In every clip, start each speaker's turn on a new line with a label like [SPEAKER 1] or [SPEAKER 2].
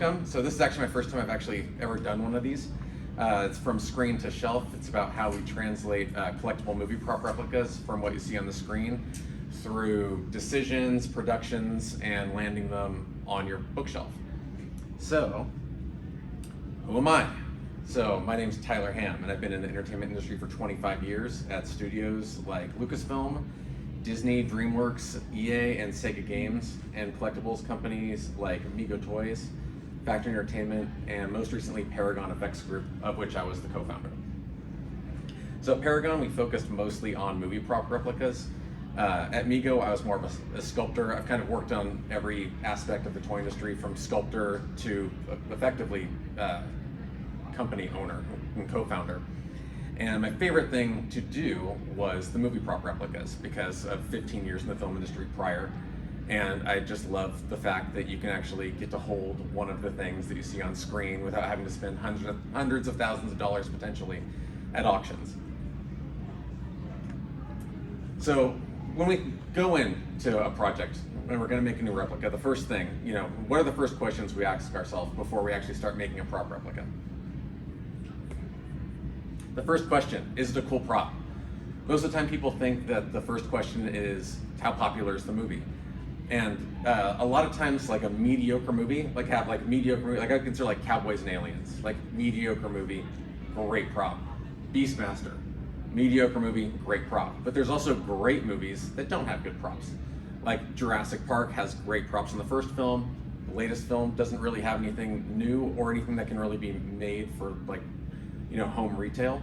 [SPEAKER 1] So this is actually my first time I've actually ever done one of these. It's from screen to shelf. It's about how we translate collectible movie prop replicas from what you see on the screen through decisions, productions, and landing them on your bookshelf. So, who am I? So my name's Tyler Ham, and I've been in the entertainment industry for 25 years at studios like Lucasfilm, Disney, DreamWorks, EA, and Sega Games, and collectibles companies like Amigo Toys, Factory Entertainment, and most recently Paragon Effects Group, of which I was the co-founder. So at Paragon, we focused mostly on movie prop replicas. At Migo, I was more of a sculptor. I've kind of worked on every aspect of the toy industry, from sculptor to effectively company owner and co-founder. And my favorite thing to do was the movie prop replicas because of 15 years in the film industry prior. And I just love the fact that you can actually get to hold one of the things that you see on screen without having to spend hundreds of thousands of dollars potentially at auctions. So when we go into a project and we're going to make a new replica, the first thing, what are the first questions we ask ourselves before we actually start making a prop replica? The first question, is it a cool prop? Most of the time people think that the first question is, how popular is the movie? And a lot of times, like a mediocre movie, like I consider like Cowboys and Aliens, like mediocre movie, great prop. Beastmaster, mediocre movie, great prop. But there's also great movies that don't have good props. Like Jurassic Park has great props in the first film. The latest film doesn't really have anything new or anything that can really be made for home retail.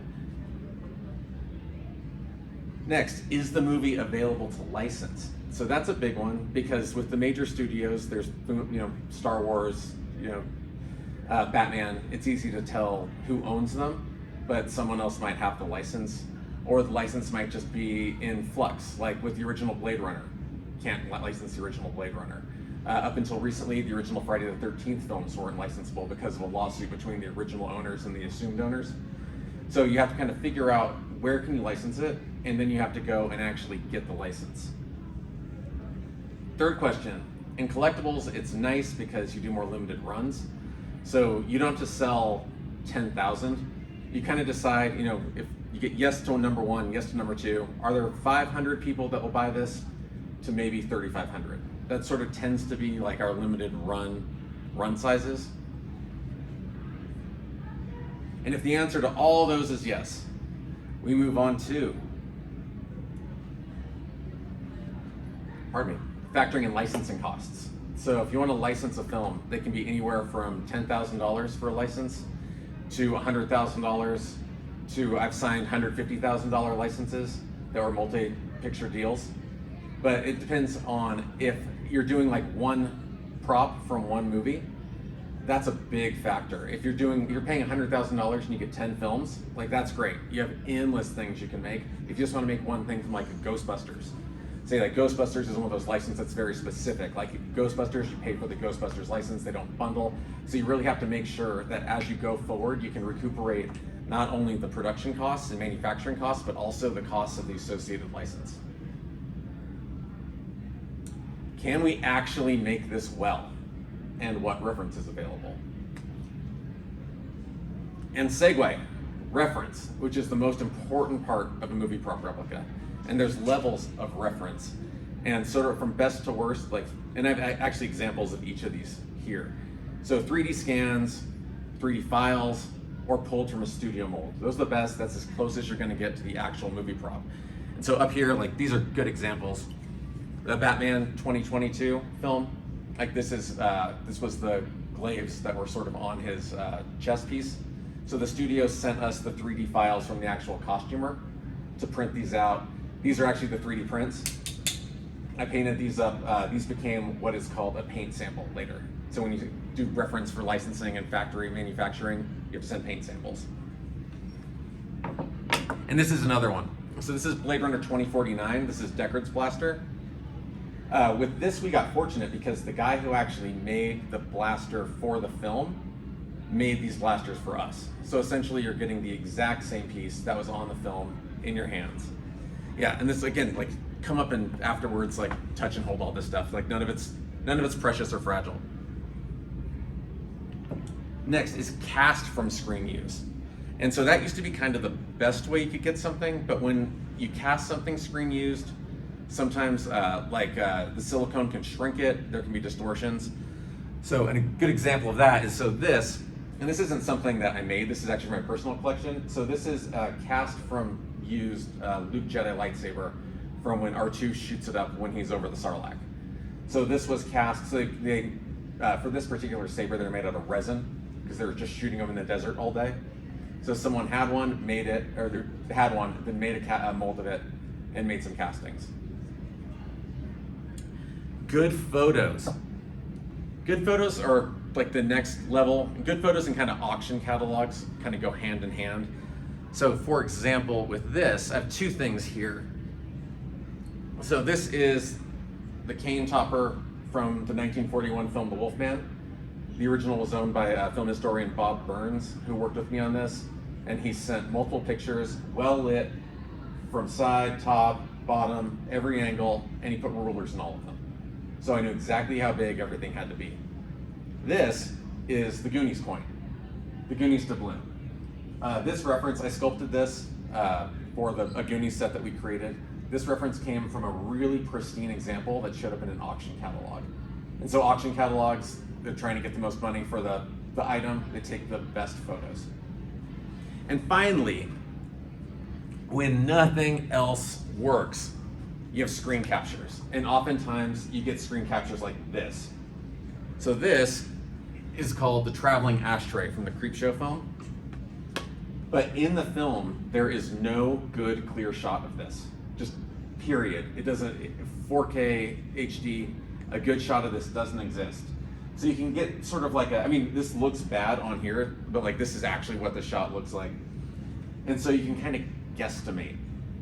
[SPEAKER 1] Next, is the movie available to license? So that's a big one because with the major studios, there's Star Wars, Batman. It's easy to tell who owns them, but someone else might have the license, or the license might just be in flux. Like with the original Blade Runner, can't license the original Blade Runner. Up until recently, the original Friday the 13th films weren't licensable because of a lawsuit between the original owners and the assumed owners. So you have to kind of figure out where can you license it, and then you have to go and actually get the license. Third question, in collectibles, it's nice because you do more limited runs. So you don't have to sell 10,000. You kind of decide, if you get yes to number one, yes to number two, are there 500 people that will buy this to maybe 3,500? That sort of tends to be like our limited run sizes. And if the answer to all of those is yes, we move on to, factoring in licensing costs. So if you want to license a film, they can be anywhere from $10,000 for a license to $100,000 to, I've signed $150,000 licenses that were multi-picture deals. But it depends on if you're doing like one prop from one movie. That's a big factor. If you're paying $100,000 and you get 10 films, like that's great. You have endless things you can make. If you just want to make one thing from like Ghostbusters, say like Ghostbusters is one of those licenses that's very specific. Like Ghostbusters, you pay for the Ghostbusters license, they don't bundle. So you really have to make sure that as you go forward, you can recuperate not only the production costs and manufacturing costs, but also the costs of the associated license. Can we actually make this well? And what reference is available? And segue, reference, which is the most important part of a movie prop replica. And there's levels of reference. And sort of from best to worst, and I've actually examples of each of these here. So 3D scans, 3D files, or pulled from a studio mold. Those are the best, that's as close as you're gonna get to the actual movie prop. And so up here, these are good examples. The Batman 2022 film, this was the glaives that were sort of on his chest piece. So the studio sent us the 3D files from the actual costumer to print these out. These are actually the 3D prints. I painted these up. These became what is called a paint sample later. So when you do reference for licensing and factory manufacturing, you have to send paint samples. And this is another one. So this is Blade Runner 2049. This is Deckard's blaster. With this, we got fortunate because the guy who actually made the blaster for the film made these blasters for us. So essentially you're getting the exact same piece that was on the film in your hands. Yeah, and this again, come up and afterwards touch and hold all this stuff. None of it's precious or fragile. Next is cast from screen use. And so that used to be kind of the best way you could get something, but when you cast something screen used, sometimes the silicone can shrink it, there can be distortions. So, and a good example of that is, so this, and this isn't something that I made, this is actually my personal collection. So this is cast from used Luke Jedi lightsaber from when R2 shoots it up when he's over the Sarlacc. So this was cast, so they for this particular saber, they're made out of resin because they were just shooting them in the desert all day. So someone had one, made it, or they had one, then made a mold of it and made some castings. Good photos. Good photos are like the next level. Good photos and kind of auction catalogs kind of go hand in hand. So for example, with this, I have two things here. So this is the cane topper from the 1941 film The Wolfman. The original was owned by film historian Bob Burns, who worked with me on this. And he sent multiple pictures, well lit, from side, top, bottom, every angle, and he put rulers in all of them. So I knew exactly how big everything had to be. This is the Goonies coin, the Goonies doubloon. This reference, I sculpted this for a Goonies set that we created. This reference came from a really pristine example that showed up in an auction catalog. And so auction catalogs, they're trying to get the most money for the item, they take the best photos. And finally, when nothing else works, you have screen captures. And oftentimes you get screen captures like this. So this is called the traveling ashtray from the Creepshow film. But in the film, there is no good clear shot of this, just period. It doesn't, 4K HD, a good shot of this doesn't exist. So you can get sort of like I mean, this looks bad on here, but like this is actually what the shot looks like. And so you can kind of guesstimate.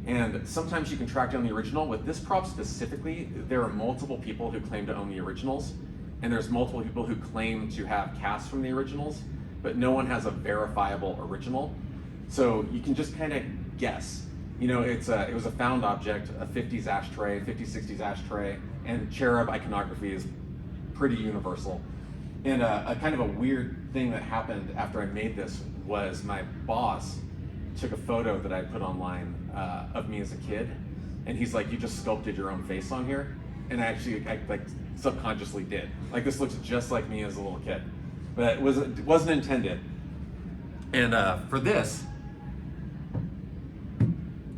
[SPEAKER 1] And sometimes you can track down the original. With this prop specifically, there are multiple people who claim to own the originals, and there's multiple people who claim to have casts from the originals, but no one has a verifiable original. So you can just kind of guess. You know, it was a found object, a 50s ashtray, 50s, 60s ashtray, and cherub iconography is pretty universal. And a kind of a weird thing that happened after I made this was my boss took a photo that I put online of me as a kid, and he's like, "You just sculpted your own face on here," and I like subconsciously did. Like, this looks just like me as a little kid, but it wasn't intended. And for this,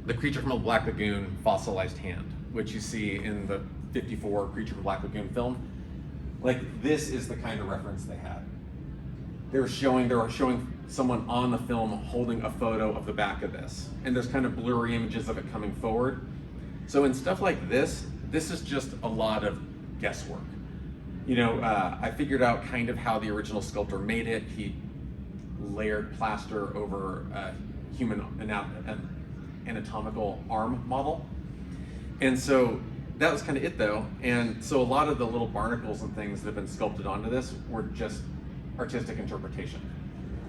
[SPEAKER 1] the Creature from the Black Lagoon fossilized hand, which you see in the '54 Creature from the Black Lagoon film. Like, this is the kind of reference they had. They were showing someone on the film holding a photo of the back of this, and there's kind of blurry images of it coming forward. So in stuff like this is just a lot of guesswork. You know, I figured out kind of how the original sculptor made it. He layered plaster over a human anatomical arm model, and so that was kind of it though. And so a lot of the little barnacles and things that have been sculpted onto this were just artistic interpretation.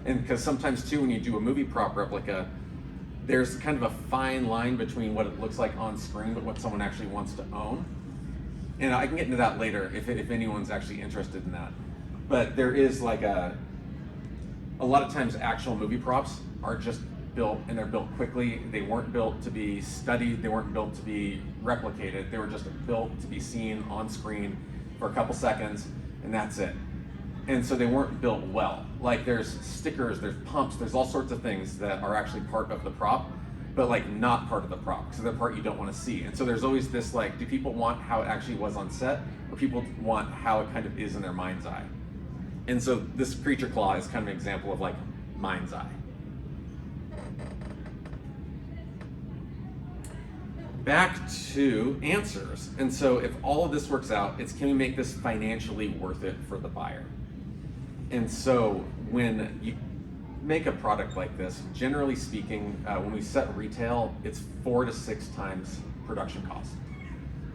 [SPEAKER 1] And because sometimes too, when you do a movie prop replica, there's kind of a fine line between what it looks like on screen but what someone actually wants to own. And I can get into that later if anyone's actually interested in that. But there is like a lot of times actual movie props are just built, and they're built quickly. They weren't built to be studied, they weren't built to be replicated, they were just built to be seen on screen for a couple seconds, and that's it. And so they weren't built well. Like, there's stickers, there's pumps, there's all sorts of things that are actually part of the prop, but like not part of the prop, so they're part you don't want to see. And so there's always this, like, do people want how it actually was on set, or people want how it kind of is in their mind's eye? And so this creature claw is kind of an example of like mind's eye. Back to answers. And so if all of this works out, it's, can we make this financially worth it for the buyer? And so when you make a product like this, generally speaking, when we set retail, it's 4 to 6 times production cost,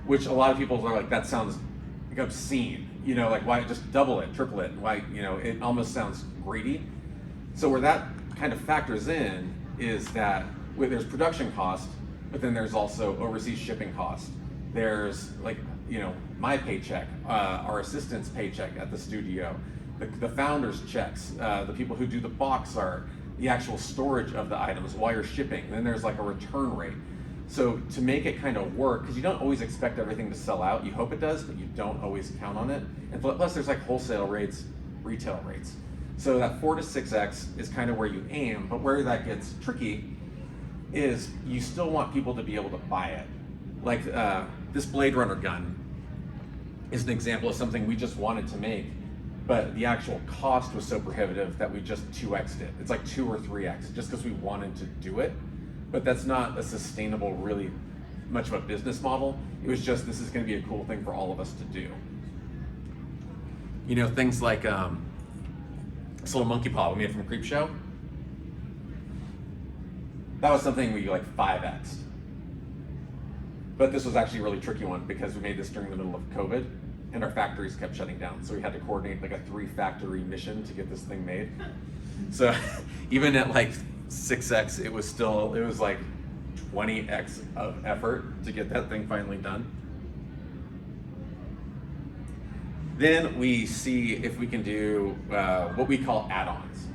[SPEAKER 1] which a lot of people are like, that sounds like obscene. You know, like, why just double it, triple it? Why, you know, it almost sounds greedy. So where that kind of factors in is that there's production cost, but then there's also overseas shipping cost. There's, like, you know, my paycheck, our assistant's paycheck at the studio. the founder's checks, the people who do the box art, the actual storage of the items while you're shipping. Then there's like a return rate. So to make it kind of work, because you don't always expect everything to sell out, you hope it does, but you don't always count on it. And plus there's like wholesale rates, retail rates. So that 4 to 6x is kind of where you aim, but where that gets tricky is you still want people to be able to buy it. Like this Blade Runner gun is an example of something we just wanted to make, but the actual cost was so prohibitive that we just 2x'd it. It's like 2 or 3x, just because we wanted to do it. But that's not a sustainable, really much of a business model. It was just, this is gonna be a cool thing for all of us to do. You know, things like this little monkey paw we made from Creepshow. That was something we like 5x'd. But this was actually a really tricky one because we made this during the middle of COVID and our factories kept shutting down. So we had to coordinate like a 3-factory mission to get this thing made. So even at like 6x, it was like 20x of effort to get that thing finally done. Then we see if we can do what we call add-ons.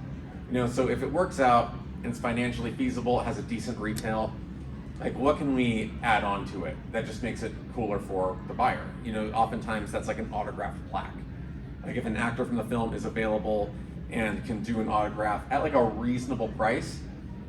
[SPEAKER 1] You know, so if it works out and it's financially feasible, it has a decent retail, like what can we add on to it that just makes it cooler for the buyer? You know, oftentimes that's like an autographed plaque. Like if an actor from the film is available and can do an autograph at like a reasonable price,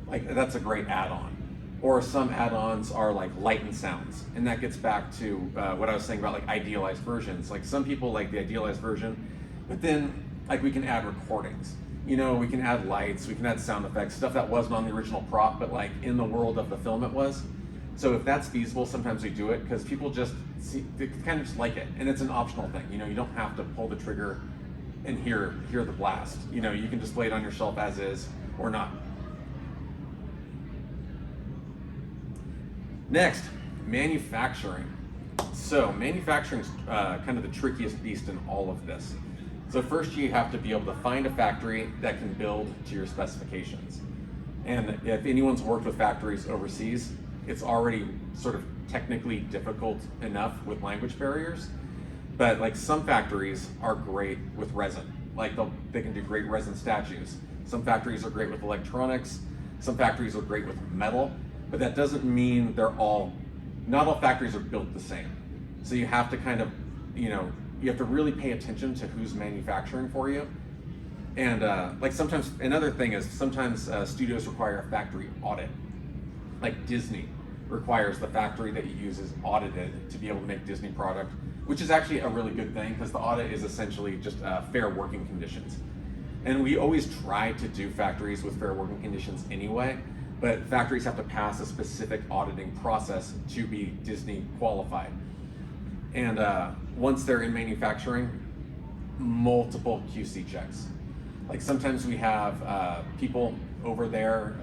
[SPEAKER 1] like that's a great add-on. Or some add-ons are like light and sounds. And that gets back to what I was saying about like idealized versions. Like some people like the idealized version, but then like we can add recordings. You know, we can add lights, we can add sound effects, stuff that wasn't on the original prop, but like in the world of the film it was. So if that's feasible, sometimes we do it because people just see, they kind of just like it. And it's an optional thing. You know, you don't have to pull the trigger and hear the blast. You know, you can display it on your shelf as is or not. Next, manufacturing. So manufacturing is kind of the trickiest beast in all of this. So first you have to be able to find a factory that can build to your specifications. And if anyone's worked with factories overseas, it's already sort of technically difficult enough with language barriers. But like some factories are great with resin. Like they can do great resin statues. Some factories are great with electronics. Some factories are great with metal. But that doesn't mean not all factories are built the same. So you have to kind of, you know, you have to really pay attention to who's manufacturing for you. And like sometimes, another thing is sometimes studios require a factory audit. Like Disney requires the factory that you use is audited to be able to make Disney product, which is actually a really good thing because the audit is essentially just fair working conditions. And we always try to do factories with fair working conditions anyway, but factories have to pass a specific auditing process to be Disney qualified. And once they're in manufacturing, multiple QC checks. Like sometimes we have people over there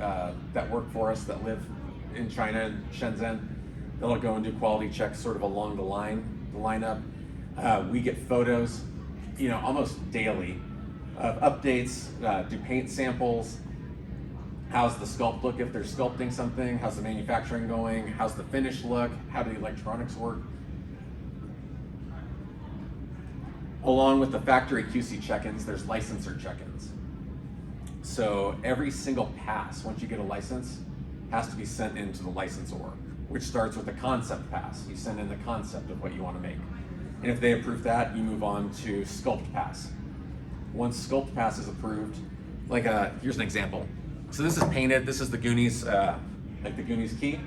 [SPEAKER 1] that work for us that live in China and Shenzhen. They'll go and do quality checks sort of along the lineup. We get photos, you know, almost daily of updates, do paint samples. How's the sculpt look if they're sculpting something? How's the manufacturing going? How's the finish look? How do the electronics work? Along with the factory QC check-ins, there's licensor check-ins. So every single pass, once you get a license, has to be sent into the licensor, which starts with a concept pass. You send in the concept of what you want to make. And if they approve that, you move on to sculpt pass. Once sculpt pass is approved, like here's an example. So this is painted, this is the Goonies, like the Goonies key.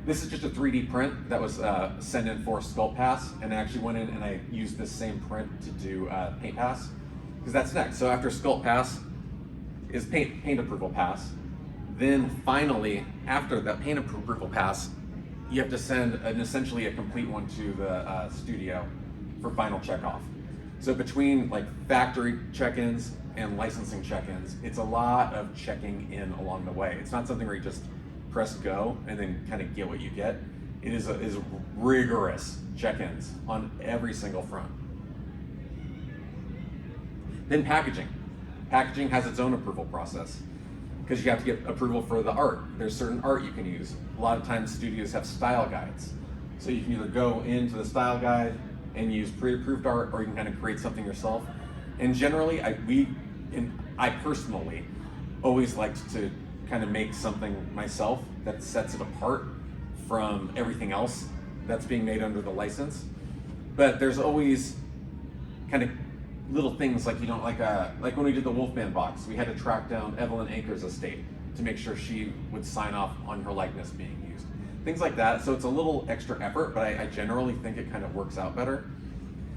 [SPEAKER 1] This is just a 3D print that was sent in for Sculpt Pass, and I actually went in and I used this same print to do Paint Pass, because that's next. So after Sculpt Pass is Paint Approval Pass. Then finally, after that Paint Approval Pass, you have to send essentially a complete one to the studio for final checkoff. So between like factory check-ins and licensing check-ins, it's a lot of checking in along the way. It's not something where you just press go and then kind of get what you get. It is rigorous check-ins on every single front. Then packaging. Packaging has its own approval process because you have to get approval for the art. There's certain art you can use. A lot of times studios have style guides. So you can either go into the style guide and use pre-approved art, or you can kind of create something yourself. And generally, I personally always liked to kind of make something myself that sets it apart from everything else that's being made under the license. But there's always kind of little things like, like when we did the Wolfman box, we had to track down Evelyn Anker's estate to make sure she would sign off on her likeness being used. Things like that. So it's a little extra effort, but I generally think it kind of works out better.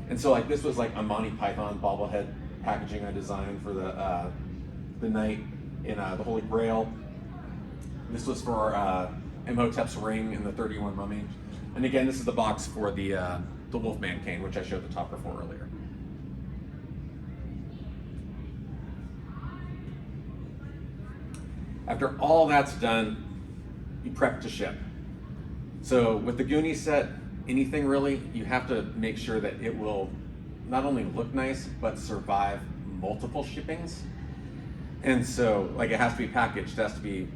[SPEAKER 1] And so like this was like a Monty Python bobblehead packaging I designed for the knight in the Holy Grail. This was for Imhotep's ring in the 31 Mummy. And again, this is the box for the Wolfman cane, which I showed the topper for earlier. After all that's done, you prep to ship. So with the Goonies set, anything really, you have to make sure that it will not only look nice, but survive multiple shippings. And so like it has to be packaged, it has to be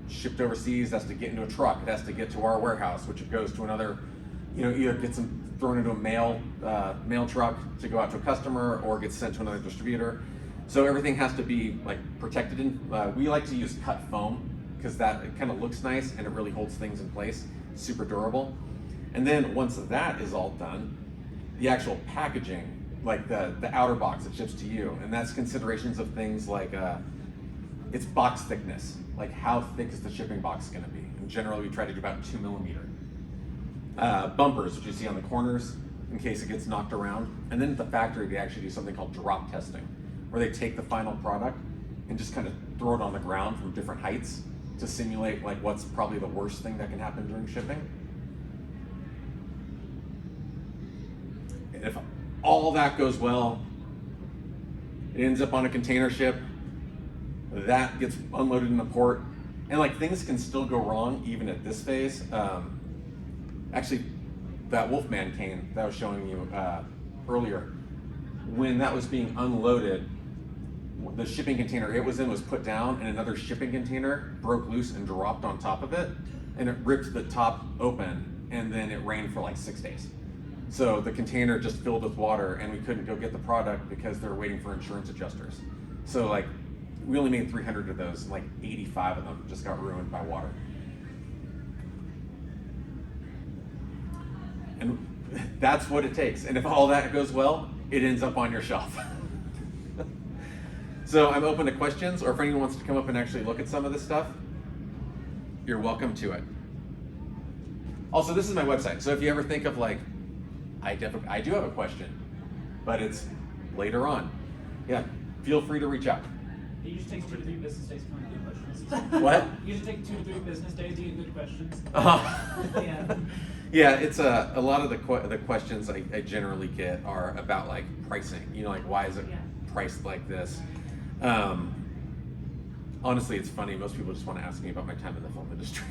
[SPEAKER 1] shipped overseas, it has to get into a truck, it has to get to our warehouse, which it goes to another, either gets thrown into a mail truck to go out to a customer or gets sent to another distributor. So everything has to be like protected. We like to use cut foam because it kind of looks nice and it really holds things in place, super durable. And then once that is all done, the actual packaging, like the outer box that ships to you, and that's considerations of things like its box thickness, like how thick is the shipping box going to be. And generally we try to do about 2 millimeter. Bumpers, which you see on the corners, in case it gets knocked around. And then at the factory, they actually do something called drop testing, where they take the final product and just kind of throw it on the ground from different heights to simulate like what's probably the worst thing that can happen during shipping. And if all that goes well, it ends up on a container ship, that gets unloaded in the port, and like things can still go wrong even at this phase. Actually, that Wolfman cane that I was showing you earlier, when that was being unloaded, the shipping container it was in was put down and another shipping container broke loose and dropped on top of it, and it ripped the top open, and then it rained for like 6 days. So the container just filled with water and we couldn't go get the product because they were waiting for insurance adjusters. So like we only made 300 of those and like 85 of them just got ruined by water. And that's what it takes. And if all that goes well, it ends up on your shelf. So I'm open to questions, or if anyone wants to come up and actually look at some of this stuff, you're welcome to it. Also, this is my website. So if you ever think of like, I do have a question, but it's later on. Yeah, feel free to reach out.
[SPEAKER 2] It usually takes 2 to 3 business days to come and get questions.
[SPEAKER 1] What?
[SPEAKER 2] It usually takes 2 to 3 business days to get good questions.
[SPEAKER 1] Yeah. Yeah, it's a lot of the questions I generally get are about like pricing. Like why is it priced like this? Honestly, it's funny. Most people just want to ask me about my time in the film industry.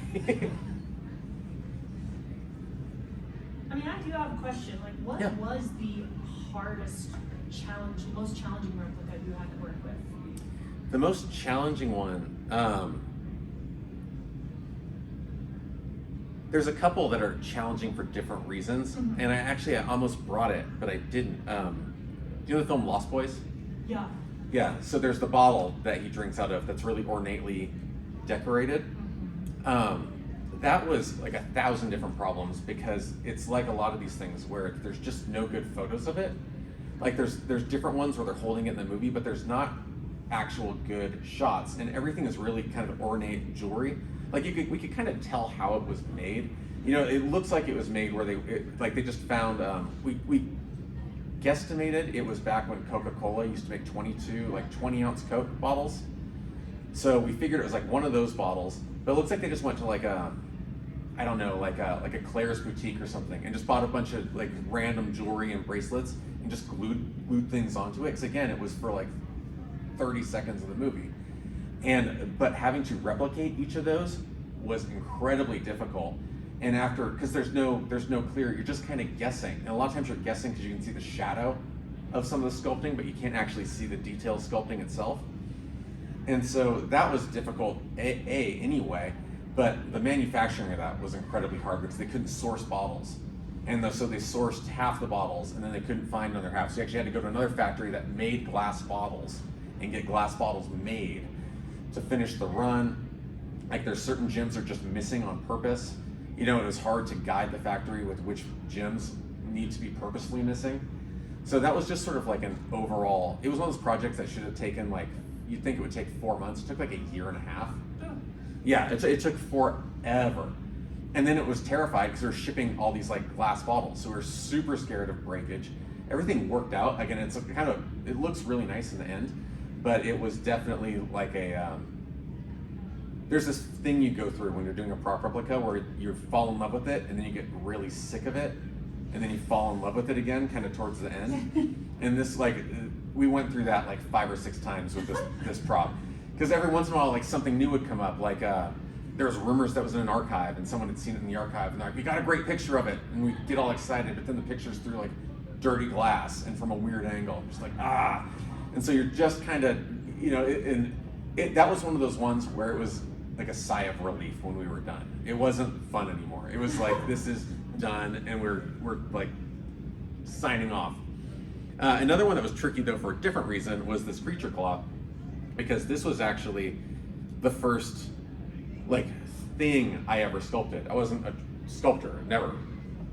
[SPEAKER 3] I mean, I do have a question. Like, what was the most challenging replica you had to work with?
[SPEAKER 1] The most challenging one, there's a couple that are challenging for different reasons, and I almost brought it, but I didn't. Do you know the film Lost Boys?
[SPEAKER 3] Yeah.
[SPEAKER 1] Yeah, so there's the bottle that he drinks out of that's really ornately decorated. That was like 1,000 different problems because it's like a lot of these things where there's just no good photos of it. Like there's different ones where they're holding it in the movie, but there's not actual good shots, and everything is really kind of ornate jewelry. Like we could kind of tell how it was made. It looks like it was made where they just found. We guesstimated it was back when Coca-Cola used to make 20-ounce Coke bottles. So we figured it was like one of those bottles, but it looks like they just went to like a Claire's boutique or something and just bought a bunch of like random jewelry and bracelets and just glued things onto it. Because again, it was for like 30 seconds of the movie. But having to replicate each of those was incredibly difficult. And because there's no clear, you're just kind of guessing. And a lot of times you're guessing because you can see the shadow of some of the sculpting, but you can't actually see the detailed sculpting itself. And so that was difficult, anyway, but the manufacturing of that was incredibly hard because they couldn't source bottles. And so they sourced half the bottles, and then they couldn't find another half. So you actually had to go to another factory that made glass bottles and get glass bottles made to finish the run. Like there's certain gems are just missing on purpose. You know, it was hard to guide the factory with which gems need to be purposefully missing. So that was just sort of like an overall, it was one of those projects that should have taken like, you'd think it would take 4 months. It took like a year and a half. Yeah, it took forever. And then it was terrified because they were shipping all these like glass bottles. So we were super scared of breakage. Everything worked out. Again, it's kind of, it looks really nice in the end, but it was definitely like a, there's this thing you go through when you're doing a prop replica where you fall in love with it and then you get really sick of it and then you fall in love with it again kind of towards the end. And this, like, we went through that like 5 or 6 times with this prop. Because every once in a while, like something new would come up. Like there was rumors that was in an archive and someone had seen it in the archive and they're like, we got a great picture of it. And we get all excited, but then the picture's through like dirty glass and from a weird angle. Just like, ah. And so you're just kind of, you know, that was one of those ones where it was like a sigh of relief when we were done. It wasn't fun anymore. It was like, this is done and we're like signing off. Another one that was tricky though for a different reason was this creature claw, because this was actually the first like thing I ever sculpted. I wasn't a sculptor, never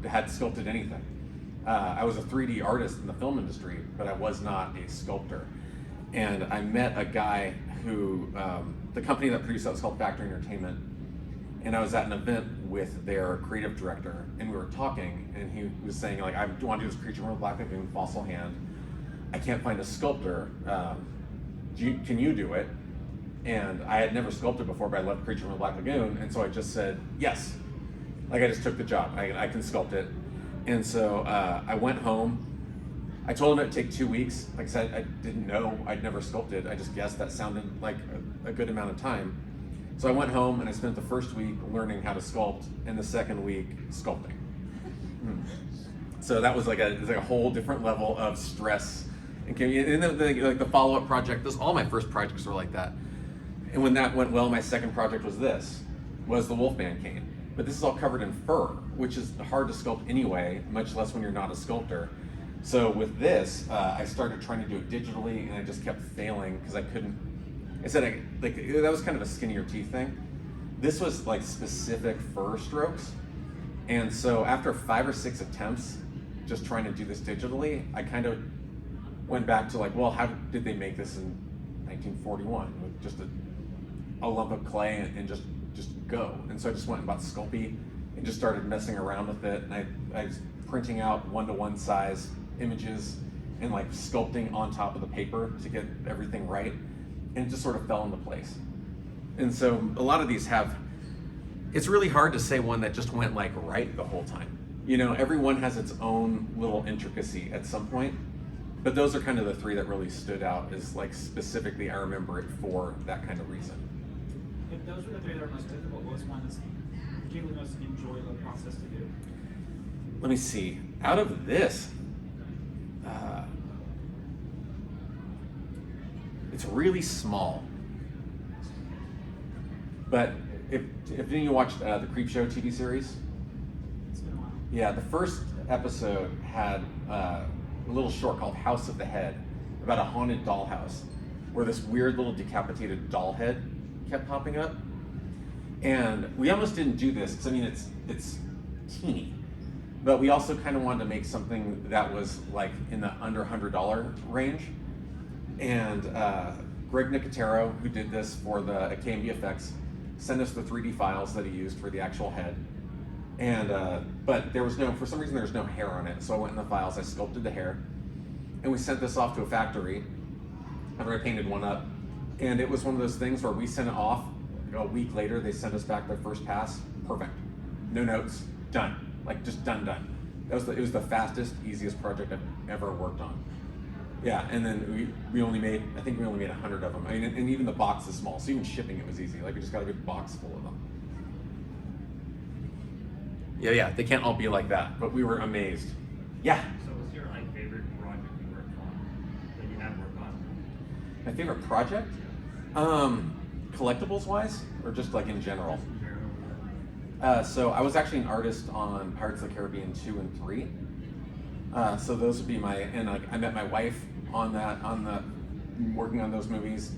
[SPEAKER 1] had sculpted anything. I was a 3D artist in the film industry, but I was not a sculptor. And I met a guy who, the company that produced that was called Factory Entertainment, and I was at an event with their creative director, and we were talking, and he was saying, like, I want to do this creature from a Black Lagoon fossil hand. I can't find a sculptor. Can you do it? And I had never sculpted before, but I loved Creature from the Black Lagoon, and so I just said, yes. Like, I just took the job. I can sculpt it. And so I went home. I told him it would take 2 weeks. Like I said, I didn't know. I'd never sculpted. I just guessed that sounded like a good amount of time. So I went home and I spent the first week learning how to sculpt and the second week sculpting. So that was like a whole different level of stress. And the follow-up project, all my first projects were like that. And when that went well, my second project was the Wolfman cane. But this is all covered in fur, which is hard to sculpt anyway, much less when you're not a sculptor. So with this, I started trying to do it digitally, and I just kept failing because I couldn't. I said that was kind of a skinnier teeth thing. This was like specific fur strokes, and so after 5 or 6 attempts, just trying to do this digitally, I kind of went back to like, well, how did they make this in 1941 with just a lump of clay and just go? And so I just went and bought Sculpey and just started messing around with it, and I was printing out 1-to-1 size images and like sculpting on top of the paper to get everything right, and it just sort of fell into place. And so a lot of these it's really hard to say one that just went like right the whole time. You know, everyone has its own little intricacy at some point, but those are kind of the 3 that really stood out as like specifically I remember it for that kind of reason.
[SPEAKER 2] If those were the 3 that are most difficult, what was one that's particularly most enjoyable process to do?
[SPEAKER 1] Let me see. Out of this, it's really small. But if any of you watched the Creepshow TV series,
[SPEAKER 2] It's been a while.
[SPEAKER 1] yeah, the first episode had a little short called House of the Head about a haunted dollhouse where this weird little decapitated doll head kept popping up. And we almost didn't do this because I mean it's teeny, but we also kind of wanted to make something that was like in the under $100 range. And Greg Nicotero, who did this for the KMB effects, sent us the 3D files that he used for the actual head. And but for some reason there was no hair on it, so I went in the files, I sculpted the hair, and we sent this off to a factory after I painted one up. And it was one of those things where we sent it off, a week later they sent us back their first pass, perfect, no notes, done, like just done. It was the fastest, easiest project I've ever worked on. Yeah, and then we only made 100 of them. I mean, and even the box is small, so even shipping it was easy. Like we just got a big box full of them. Yeah, they can't all be like that, but we were amazed. Yeah.
[SPEAKER 4] So what's your favorite project you worked on, that you have worked on?
[SPEAKER 1] My favorite project? Collectibles wise, or just like in general? So I was actually an artist on Pirates of the Caribbean 2 and 3. So those would be and like I met my wife on working on those movies.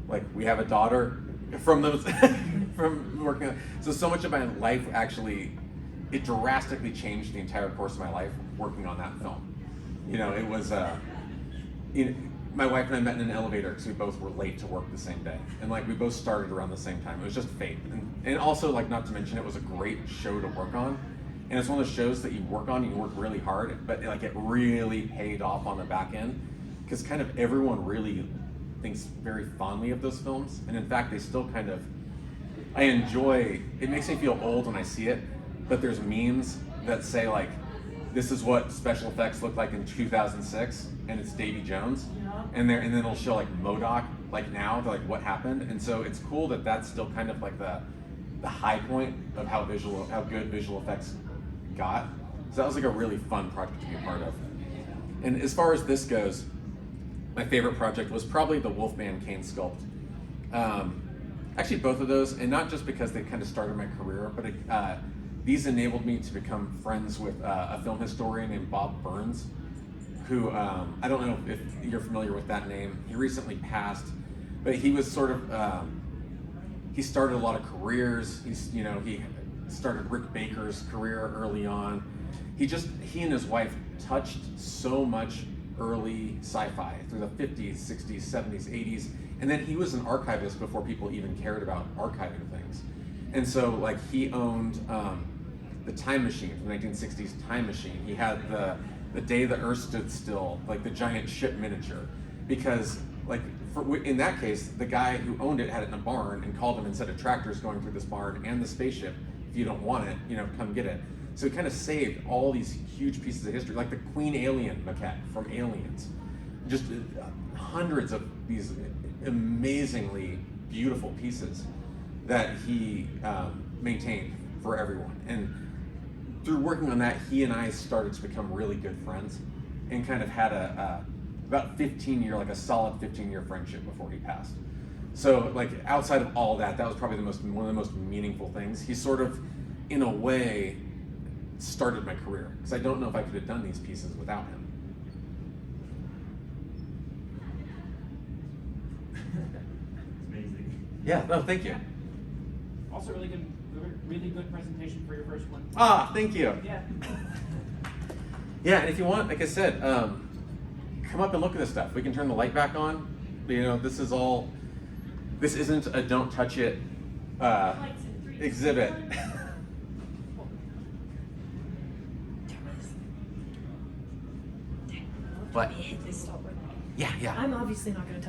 [SPEAKER 1] Like we have a daughter from those, from working on, so much of my life actually, it drastically changed the entire course of my life working on that film. You know, it was, my wife and I met in an elevator because we both were late to work the same day. And like we both started around the same time. It was just fate. And also, like, not to mention, it was a great show to work on. And it's one of those shows that you work on, you work really hard, but like it really paid off on the back end because kind of everyone really thinks very fondly of those films. And in fact, they still kind of, I enjoy, it makes me feel old when I see it, but there's memes that say like, this is what special effects looked like in 2006, and it's Davy Jones, and then it'll show like MODOK, like now, like what happened, and so it's cool that that's still kind of like the high point of how good visual effects got. So that was like a really fun project to be a part of. And as far as this goes, my favorite project was probably the Wolfman Kane sculpt. Actually, both of those, and not just because they kind of started my career, but these enabled me to become friends with a film historian named Bob Burns, who, I don't know if you're familiar with that name. He recently passed, but he was sort of, he started a lot of careers. He started Rick Baker's career early on. He and his wife touched so much early sci-fi through the 50s, 60s, 70s, 80s, and then he was an archivist before people even cared about archiving things. And so, like, he owned the Time Machine, the 1960s Time Machine. He had the Day the Earth Stood Still, like the giant ship miniature, because, like, in that case, the guy who owned it had it in a barn and called him and said, a tractor's going through this barn and the spaceship. If you don't want it, come get it. So he kind of saved all these huge pieces of history, like the Queen Alien maquette from Aliens. Just hundreds of these amazingly beautiful pieces that he maintained for everyone. And through working on that, he and I started to become really good friends and kind of had about 15-year, like a solid 15-year friendship before he passed. So, like, outside of all that was probably one of the most meaningful things. He sort of, in a way, started my career, because I don't know if I could have done these pieces without him.
[SPEAKER 4] It's amazing.
[SPEAKER 1] Yeah, no, thank you.
[SPEAKER 2] Also, really good presentation for your first one.
[SPEAKER 1] Ah, thank you.
[SPEAKER 2] Yeah.
[SPEAKER 1] Yeah, and if you want, like I said, come up and look at this stuff. We can turn the light back on. This isn't a don't touch it exhibit. But
[SPEAKER 3] Hit this stop right now.
[SPEAKER 1] yeah.
[SPEAKER 3] I'm obviously not going to touch